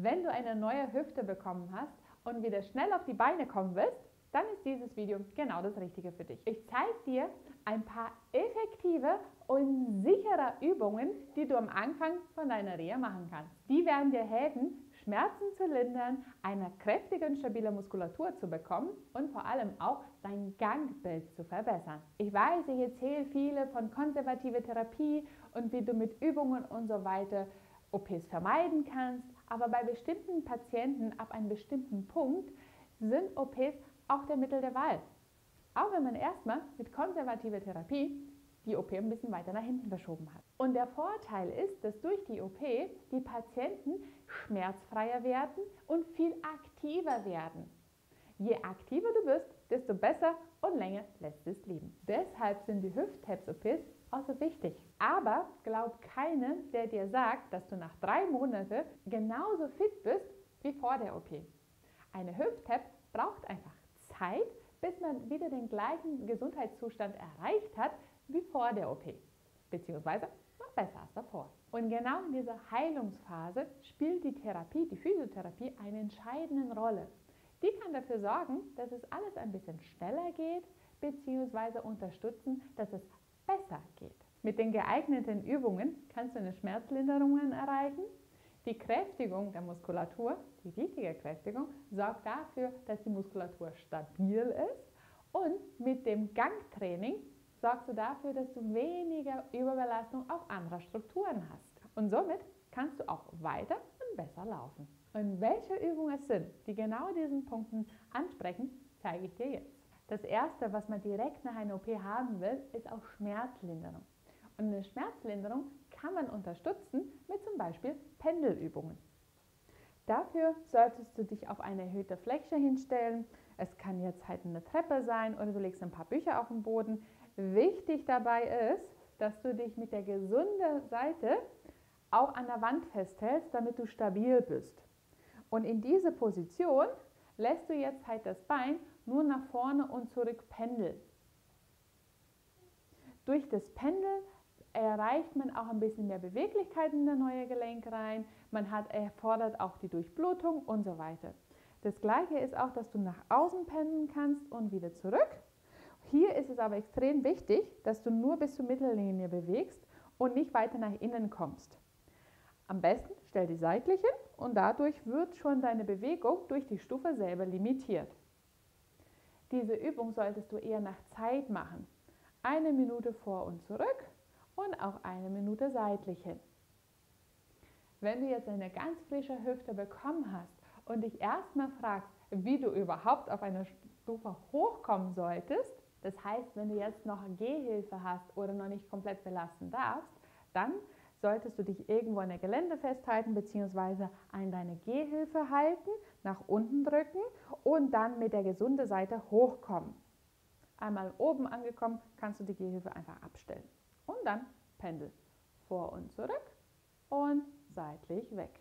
Wenn du eine neue Hüfte bekommen hast und wieder schnell auf die Beine kommen willst, dann ist dieses Video genau das Richtige für dich. Ich zeige dir ein paar effektive und sichere Übungen, die du am Anfang von deiner Reha machen kannst. Die werden dir helfen, Schmerzen zu lindern, eine kräftige und stabile Muskulatur zu bekommen und vor allem auch dein Gangbild zu verbessern. Ich weiß, ich erzähle viele von konservativer Therapie und wie du mit Übungen und so weiter OPs vermeiden kannst, aber bei bestimmten Patienten ab einem bestimmten Punkt sind OPs auch der Mittel der Wahl. Auch wenn man erstmal mit konservativer Therapie die OP ein bisschen weiter nach hinten verschoben hat. Und der Vorteil ist, dass durch die OP die Patienten schmerzfreier werden und viel aktiver werden. Je aktiver du bist, desto besser und länger lässt es leben. Deshalb sind die Hüft-TAPS-OPs auch so wichtig. Aber glaub keinem, der dir sagt, dass du nach 3 Monaten genauso fit bist wie vor der OP. Eine Hüft-TAP braucht einfach Zeit, bis man wieder den gleichen Gesundheitszustand erreicht hat wie vor der OP, beziehungsweise noch besser als davor. Und genau in dieser Heilungsphase spielt die Therapie, die Physiotherapie, eine entscheidende Rolle. Die kann dafür sorgen, dass es alles ein bisschen schneller geht, beziehungsweise unterstützen, dass es besser geht. Mit den geeigneten Übungen kannst du eine Schmerzlinderung erreichen. Die Kräftigung der Muskulatur, die richtige Kräftigung, sorgt dafür, dass die Muskulatur stabil ist. Und mit dem Gangtraining sorgst du dafür, dass du weniger Überbelastung auf andere Strukturen hast. Und somit kannst du auch weiter und besser laufen. Und welche Übungen es sind, die genau diesen Punkten ansprechen, zeige ich dir jetzt. Das erste, was man direkt nach einer OP haben will, ist auch Schmerzlinderung. Und eine Schmerzlinderung kann man unterstützen mit zum Beispiel Pendelübungen. Dafür solltest du dich auf eine erhöhte Fläche hinstellen. Es kann jetzt halt eine Treppe sein oder du legst ein paar Bücher auf den Boden. Wichtig dabei ist, dass du dich mit der gesunden Seite auch an der Wand festhältst, damit du stabil bist. Und in diese Position lässt du jetzt halt das Bein nur nach vorne und zurück pendeln. Durch das Pendeln erreicht man auch ein bisschen mehr Beweglichkeit in das neue Gelenk rein. Man erfordert auch die Durchblutung und so weiter. Das Gleiche ist auch, dass du nach außen pendeln kannst und wieder zurück. Hier ist es aber extrem wichtig, dass du nur bis zur Mittellinie bewegst und nicht weiter nach innen kommst. Am besten stell die seitlich hin und dadurch wird schon deine Bewegung durch die Stufe selber limitiert. Diese Übung solltest du eher nach Zeit machen. 1 Minute vor und zurück und auch 1 Minute seitlich hin. Wenn du jetzt eine ganz frische Hüfte bekommen hast und dich erstmal fragst, wie du überhaupt auf eine Stufe hochkommen solltest, das heißt, wenn du jetzt noch Gehhilfe hast oder noch nicht komplett belasten darfst, dann solltest du dich irgendwo an der Gelände festhalten bzw. an deine Gehhilfe halten, nach unten drücken und dann mit der gesunden Seite hochkommen. Einmal oben angekommen, kannst du die Gehhilfe einfach abstellen. Und dann Pendel. Vor und zurück und seitlich weg.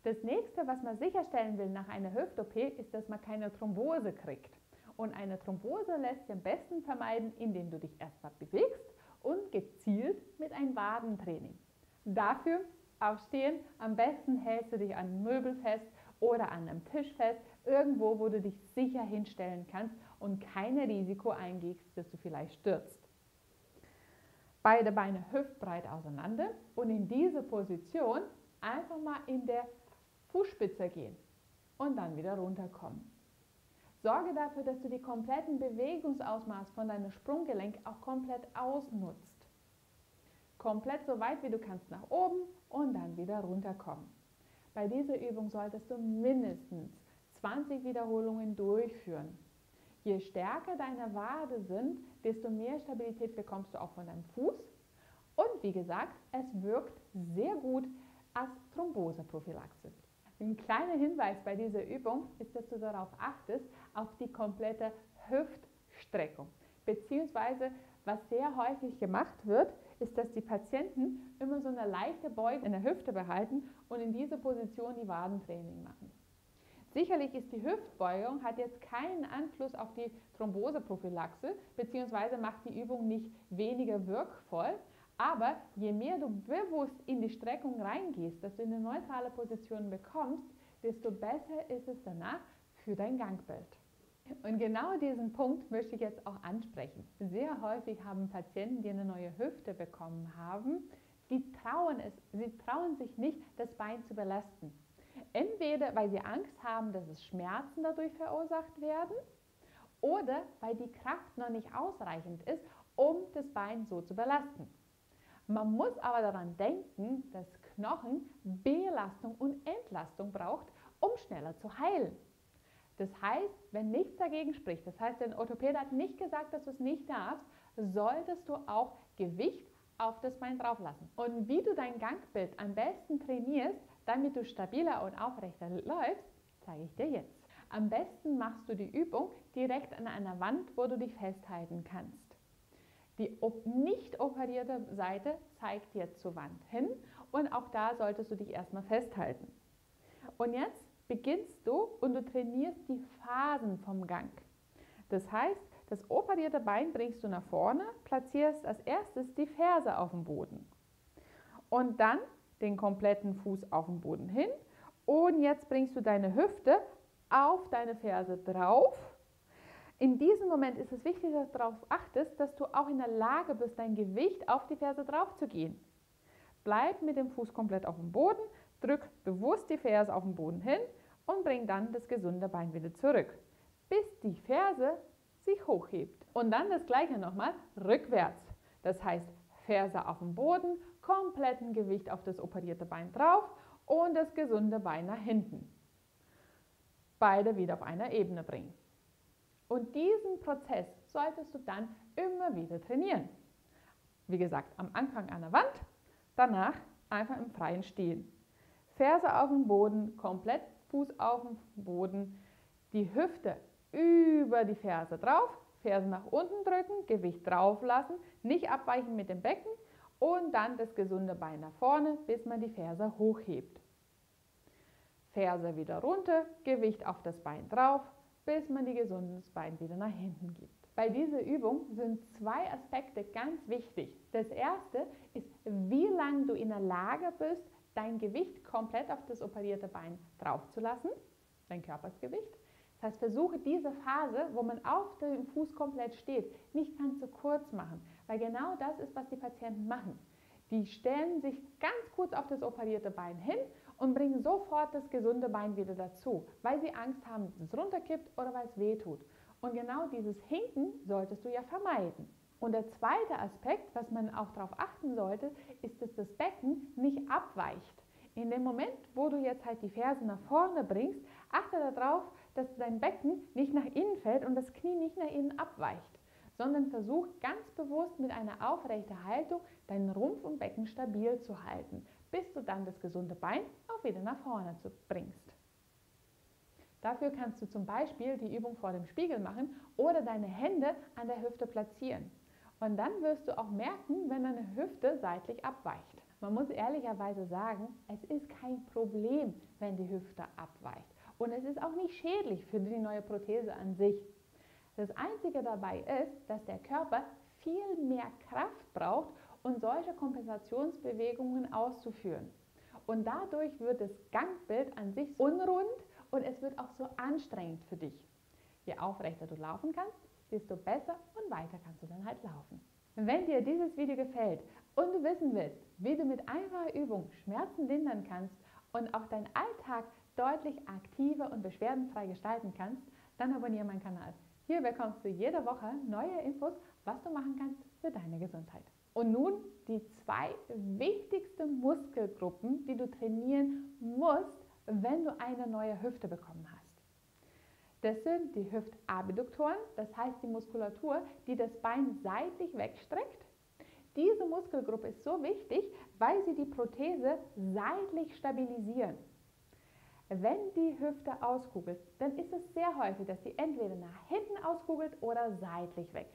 Das nächste, was man sicherstellen will nach einer Hüft-OP, ist, dass man keine Thrombose kriegt. Und eine Thrombose lässt sich am besten vermeiden, indem du dich erstmal bewegst und gezielt mit einem Wadentraining. Dafür aufstehen, am besten hältst du dich an einem Möbel fest oder an einem Tisch fest, irgendwo, wo du dich sicher hinstellen kannst und kein Risiko eingehst, dass du vielleicht stürzt. Beide Beine hüftbreit auseinander und in diese Position einfach mal in der Fußspitze gehen und dann wieder runterkommen. Sorge dafür, dass du die kompletten Bewegungsausmaß von deinem Sprunggelenk auch komplett ausnutzt. Komplett so weit wie du kannst nach oben und dann wieder runterkommen. Bei dieser Übung solltest du mindestens 20 Wiederholungen durchführen. Je stärker deine Wade sind, desto mehr Stabilität bekommst du auch von deinem Fuß. Und wie gesagt, es wirkt sehr gut als Thromboseprophylaxe. Ein kleiner Hinweis bei dieser Übung ist, dass du darauf achtest, auf die komplette Hüftstreckung. Beziehungsweise, was sehr häufig gemacht wird, ist, dass die Patienten immer so eine leichte Beuge in der Hüfte behalten und in dieser Position die Wadentraining machen. Sicherlich ist die Hüftbeugung, hat jetzt keinen Einfluss auf die Thromboseprophylaxe, beziehungsweise macht die Übung nicht weniger wirkvoll. Aber je mehr du bewusst in die Streckung reingehst, dass du in eine neutrale Position bekommst, desto besser ist es danach für dein Gangbild. Und genau diesen Punkt möchte ich jetzt auch ansprechen. Sehr häufig haben Patienten, die eine neue Hüfte bekommen haben, sie trauen sich nicht, das Bein zu belasten. Entweder weil sie Angst haben, dass es Schmerzen dadurch verursacht werden, oder weil die Kraft noch nicht ausreichend ist, um das Bein so zu belasten. Man muss aber daran denken, dass Knochen Belastung und Entlastung braucht, um schneller zu heilen. Das heißt, wenn nichts dagegen spricht, das heißt, der Orthopäde hat nicht gesagt, dass du es nicht darfst, solltest du auch Gewicht auf das Bein drauf lassen. Und wie du dein Gangbild am besten trainierst, damit du stabiler und aufrechter läufst, zeige ich dir jetzt. Am besten machst du die Übung direkt an einer Wand, wo du dich festhalten kannst. Die nicht operierte Seite zeigt dir zur Wand hin und auch da solltest du dich erstmal festhalten. Und jetzt beginnst du und du trainierst die Phasen vom Gang. Das heißt, das operierte Bein bringst du nach vorne, platzierst als erstes die Ferse auf dem Boden und dann den kompletten Fuß auf den Boden hin und jetzt bringst du deine Hüfte auf deine Ferse drauf. In diesem Moment ist es wichtig, dass du darauf achtest, dass du auch in der Lage bist, dein Gewicht auf die Ferse drauf zu gehen. Bleib mit dem Fuß komplett auf dem Boden, drück bewusst die Ferse auf den Boden hin und bring dann das gesunde Bein wieder zurück, bis die Ferse sich hochhebt. Und dann das gleiche nochmal rückwärts. Das heißt, Ferse auf dem Boden, kompletten Gewicht auf das operierte Bein drauf und das gesunde Bein nach hinten. Beide wieder auf einer Ebene bringen. Und diesen Prozess solltest du dann immer wieder trainieren. Wie gesagt, am Anfang an der Wand, danach einfach im freien Stehen. Ferse auf dem Boden, komplett Fuß auf dem Boden, die Hüfte über die Ferse drauf, Ferse nach unten drücken, Gewicht drauf lassen, nicht abweichen mit dem Becken und dann das gesunde Bein nach vorne, bis man die Ferse hochhebt. Ferse wieder runter, Gewicht auf das Bein drauf, bis man die gesundes Bein wieder nach hinten gibt. Bei dieser Übung sind zwei Aspekte ganz wichtig. Das erste ist, wie lange du in der Lage bist, dein Gewicht komplett auf das operierte Bein drauf zu lassen, dein Körpergewicht. Das heißt, versuche diese Phase, wo man auf dem Fuß komplett steht, nicht ganz so kurz machen, weil genau das ist, was die Patienten machen. Die stellen sich ganz kurz auf das operierte Bein hin und bringen sofort das gesunde Bein wieder dazu, weil sie Angst haben, dass es runterkippt oder weil es weh tut. Und genau dieses Hinken solltest du ja vermeiden. Und der zweite Aspekt, was man auch darauf achten sollte, ist, dass das Becken nicht abweicht. In dem Moment, wo du jetzt halt die Ferse nach vorne bringst, achte darauf, dass dein Becken nicht nach innen fällt und das Knie nicht nach innen abweicht, sondern versuch ganz bewusst mit einer aufrechten Haltung deinen Rumpf und Becken stabil zu halten, bis du dann das gesunde Bein auch wieder nach vorne bringst. Dafür kannst du zum Beispiel die Übung vor dem Spiegel machen oder deine Hände an der Hüfte platzieren. Und dann wirst du auch merken, wenn deine Hüfte seitlich abweicht. Man muss ehrlicherweise sagen, es ist kein Problem, wenn die Hüfte abweicht. Und es ist auch nicht schädlich für die neue Prothese an sich. Das Einzige dabei ist, dass der Körper viel mehr Kraft braucht, um solche Kompensationsbewegungen auszuführen. Und dadurch wird das Gangbild an sich unrund und es wird auch so anstrengend für dich. Je aufrechter du laufen kannst, desto besser und weiter kannst du dann halt laufen. Wenn dir dieses Video gefällt und du wissen willst, wie du mit einfacher Übung Schmerzen lindern kannst und auch deinen Alltag deutlich aktiver und beschwerdenfrei gestalten kannst, dann abonniere meinen Kanal. Hier bekommst du jede Woche neue Infos, was du machen kannst für deine Gesundheit. Und nun die zwei wichtigsten Muskelgruppen, die du trainieren musst, wenn du eine neue Hüfte bekommen hast. Das sind die Hüftabduktoren, das heißt die Muskulatur, die das Bein seitlich wegstreckt. Diese Muskelgruppe ist so wichtig, weil sie die Prothese seitlich stabilisieren. Wenn die Hüfte auskugelt, dann ist es sehr häufig, dass sie entweder nach hinten auskugelt oder seitlich weg.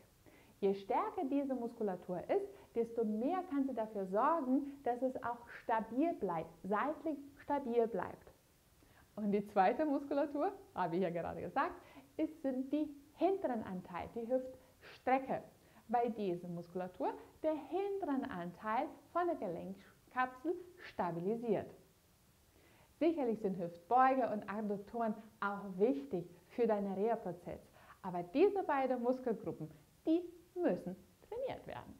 Je stärker diese Muskulatur ist, desto mehr kann sie dafür sorgen, dass es auch stabil bleibt, seitlich stabil bleibt. Und die zweite Muskulatur, habe ich ja gerade gesagt, sind die hinteren Anteil, die Hüftstrecke. Bei dieser Muskulatur der hinteren Anteil von der Gelenkkapsel stabilisiert. Sicherlich sind Hüftbeuge und Adduktoren auch wichtig für deinen Reha-Prozess, aber diese beiden Muskelgruppen, die müssen trainiert werden.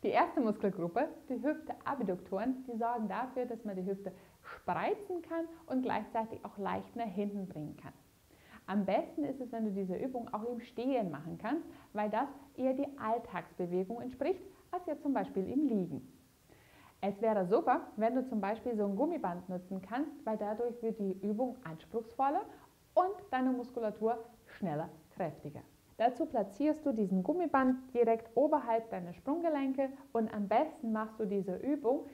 Die erste Muskelgruppe, die Hüfte-Abduktoren, die sorgen dafür, dass man die Hüfte spreizen kann und gleichzeitig auch leicht nach hinten bringen kann. Am besten ist es, wenn du diese Übung auch im Stehen machen kannst, weil das eher die Alltagsbewegung entspricht, als jetzt zum Beispiel im Liegen. Es wäre super, wenn du zum Beispiel so ein Gummiband nutzen kannst, weil dadurch wird die Übung anspruchsvoller und deine Muskulatur schneller, kräftiger. Dazu platzierst du diesen Gummiband direkt oberhalb deiner Sprunggelenke und am besten machst du diese Übung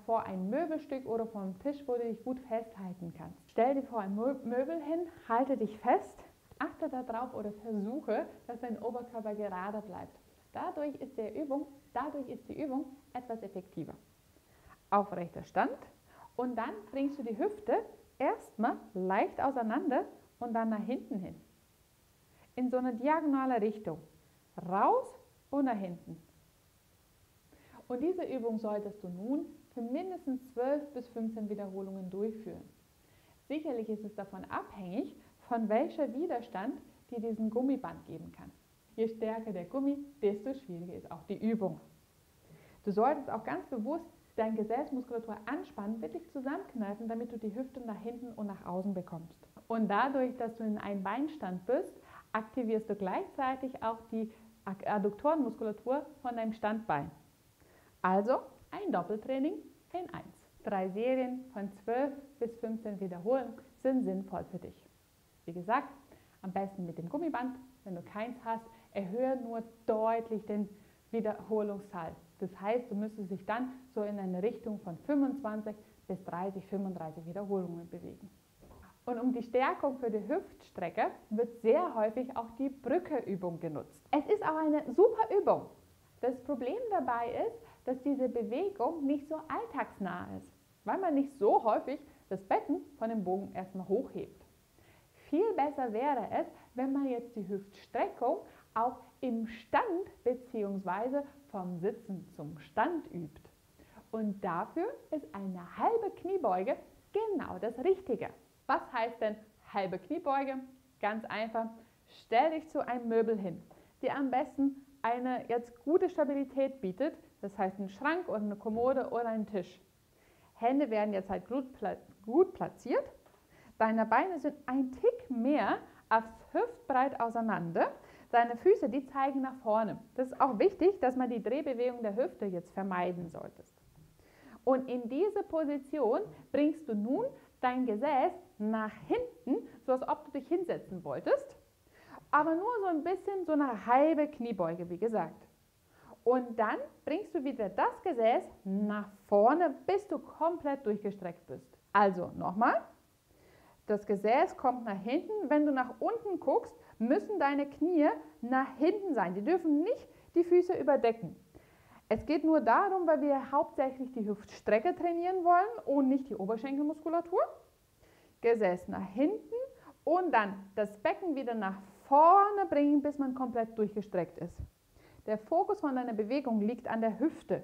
vor ein Möbelstück oder vor einem Tisch, wo du dich gut festhalten kannst. Stell dir vor ein Möbel hin, halte dich fest, achte darauf oder versuche, dass dein Oberkörper gerade bleibt. Dadurch ist die Übung etwas effektiver. Aufrechter Stand und dann bringst du die Hüfte erstmal leicht auseinander und dann nach hinten hin. In so eine diagonale Richtung. Raus und nach hinten. Und diese Übung solltest du nun für mindestens 12 bis 15 Wiederholungen durchführen. Sicherlich ist es davon abhängig, von welcher Widerstand dir diesen Gummiband geben kann. Je stärker der Gummi, desto schwieriger ist auch die Übung. Du solltest auch ganz bewusst deine Gesäßmuskulatur anspannen, wirklich zusammenkneifen, damit du die Hüfte nach hinten und nach außen bekommst. Und dadurch, dass du in einem Beinstand bist, aktivierst du gleichzeitig auch die Adduktorenmuskulatur von deinem Standbein. Also ein Doppeltraining in 1. 3 Serien von 12 bis 15 Wiederholungen sind sinnvoll für dich. Wie gesagt, am besten mit dem Gummiband. Wenn du keins hast, erhöhe nur deutlich den Wiederholungszahl. Das heißt, du müsstest dich dann so in eine Richtung von 25 bis 30, 35 Wiederholungen bewegen. Und um die Stärkung für die Hüftstrecke wird sehr häufig auch die Brücke-Übung genutzt. Es ist auch eine super Übung. Das Problem dabei ist, dass diese Bewegung nicht so alltagsnah ist, weil man nicht so häufig das Becken von dem Bogen erstmal hochhebt. Viel besser wäre es, wenn man jetzt die Hüftstreckung auch im Stand bzw. vom Sitzen zum Stand übt. Und dafür ist eine halbe Kniebeuge genau das Richtige. Was heißt denn halbe Kniebeuge? Ganz einfach, stell dich zu einem Möbel hin, die am besten eine jetzt gute Stabilität bietet, das heißt einen Schrank oder eine Kommode oder einen Tisch. Hände werden jetzt halt gut platziert. Deine Beine sind ein Tick mehr auf hüftbreit auseinander. Deine Füße, die zeigen nach vorne. Das ist auch wichtig, dass man die Drehbewegung der Hüfte jetzt vermeiden solltest. Und in diese Position bringst du nun dein Gesäß nach hinten, so als ob du dich hinsetzen wolltest, aber nur so ein bisschen, so eine halbe Kniebeuge, wie gesagt. Und dann bringst du wieder das Gesäß nach vorne, bis du komplett durchgestreckt bist. Also nochmal, das Gesäß kommt nach hinten. Wenn du nach unten guckst, müssen deine Knie nach hinten sein. Die dürfen nicht die Füße überdecken. Es geht nur darum, weil wir hauptsächlich die Hüftstrecke trainieren wollen und nicht die Oberschenkelmuskulatur. Gesäß nach hinten und dann das Becken wieder nach vorne bringen, bis man komplett durchgestreckt ist. Der Fokus von deiner Bewegung liegt an der Hüfte.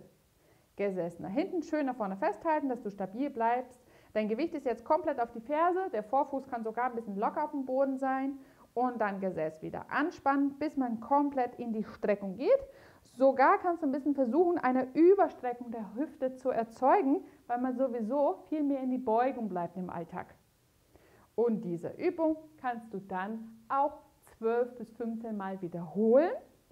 Gesäß nach hinten, schön nach vorne festhalten, dass du stabil bleibst. Dein Gewicht ist jetzt komplett auf die Ferse, der Vorfuß kann sogar ein bisschen locker auf dem Boden sein. Und dann Gesäß wieder anspannen, bis man komplett in die Streckung geht. Sogar kannst du ein bisschen versuchen, eine Überstreckung der Hüfte zu erzeugen, weil man sowieso viel mehr in die Beugung bleibt im Alltag. Und diese Übung kannst du dann auch 12 bis 15 Mal wiederholen.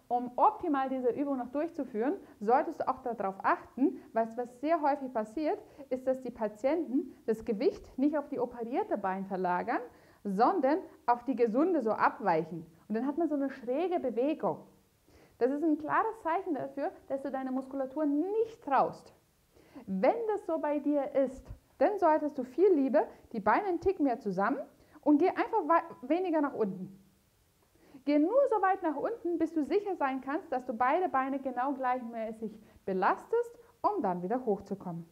Um optimal diese Übung noch durchzuführen, solltest du auch darauf achten, weil was sehr häufig passiert, ist, dass die Patienten das Gewicht nicht auf die operierte Bein verlagern, sondern auf die gesunde so abweichen. Und dann hat man so eine schräge Bewegung. Das ist ein klares Zeichen dafür, dass du deine Muskulatur nicht traust. Wenn das so bei dir ist, dann solltest du viel lieber die Beine einen Tick mehr zusammen und geh einfach weniger nach unten. Geh nur so weit nach unten, bis du sicher sein kannst, dass du beide Beine genau gleichmäßig belastest, um dann wieder hochzukommen.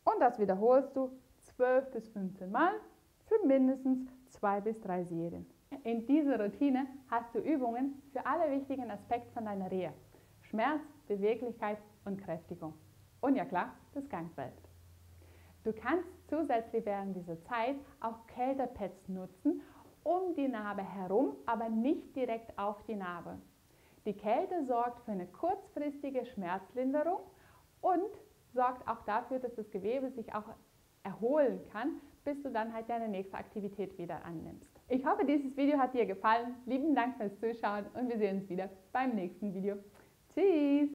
Und das wiederholst du 12 bis 15 Mal für mindestens 2 bis 3 Serien. In dieser Routine hast du Übungen für alle wichtigen Aspekte von deiner Reha. Schmerz, Beweglichkeit und Kräftigung. Und ja klar, das Gangbild. Du kannst zusätzlich während dieser Zeit auch Kältepads nutzen, um die Narbe herum, aber nicht direkt auf die Narbe. Die Kälte sorgt für eine kurzfristige Schmerzlinderung und sorgt auch dafür, dass das Gewebe sich auch erholen kann, bis du dann halt deine nächste Aktivität wieder annimmst. Ich hoffe, dieses Video hat dir gefallen. Lieben Dank fürs Zuschauen und wir sehen uns wieder beim nächsten Video. Tschüss!